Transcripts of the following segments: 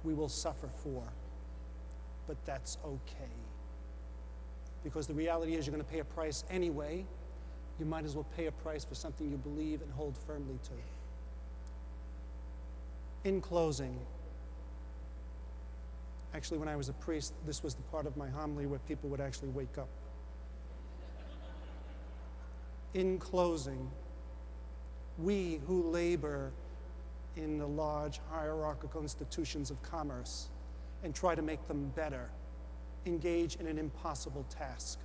we will suffer for. But that's okay. Because the reality is you're going to pay a price anyway. You might as well pay a price for something you believe and hold firmly to. In closing, actually when I was a priest, this was the part of my homily where people would actually wake up. In closing, we who labor in the large hierarchical institutions of commerce and try to make them better, engage in an impossible task.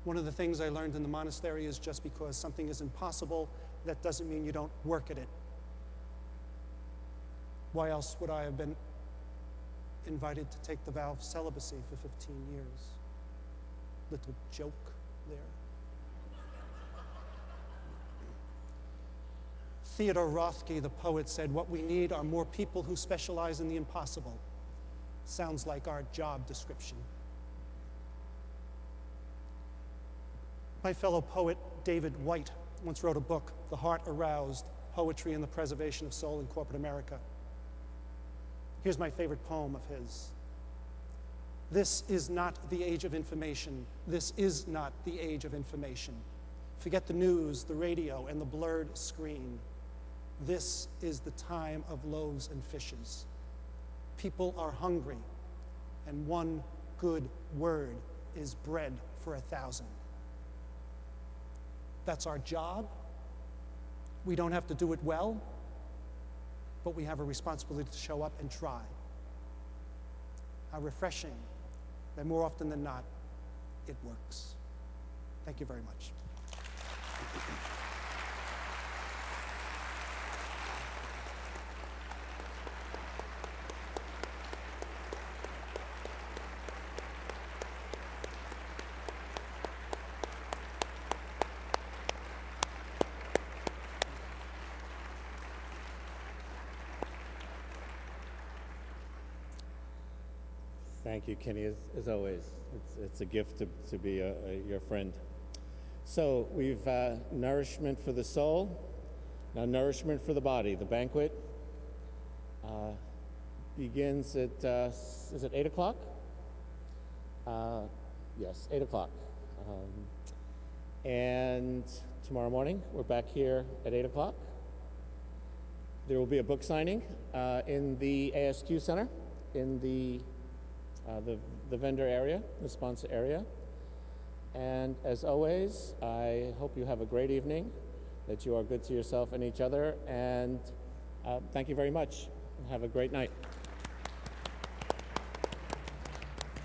One of the things I learned in the monastery is just because something is impossible, that doesn't mean you don't work at it. Why else would I have been invited to take the vow of celibacy for 15 years? Little joke there. Theodore Rothke, the poet, said, "What we need are more people who specialize in the impossible." Sounds like our job description. My fellow poet, David White, once wrote a book, The Heart Aroused, Poetry and the Preservation of Soul in Corporate America. Here's my favorite poem of his. This is not the age of information. This is not the age of information. Forget the news, the radio, and the blurred screen. This is the time of loaves and fishes. People are hungry, and one good word is bread for 1,000. That's our job. We don't have to do it well, but we have a responsibility to show up and try. How refreshing that more often than not, it works. Thank you very much. Thank you, Kenny, as always. It's a gift to be your friend. So we've nourishment for the soul, now nourishment for the body. The banquet begins at, is it 8 o'clock? Yes, 8 o'clock. And tomorrow morning, we're back here at 8 o'clock. There will be a book signing in the ASQ Center, in the vendor area, the sponsor area. And as always, I hope you have a great evening, that you are good to yourself and each other, and thank you very much. Have a great night.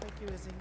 Thank you, Izzy.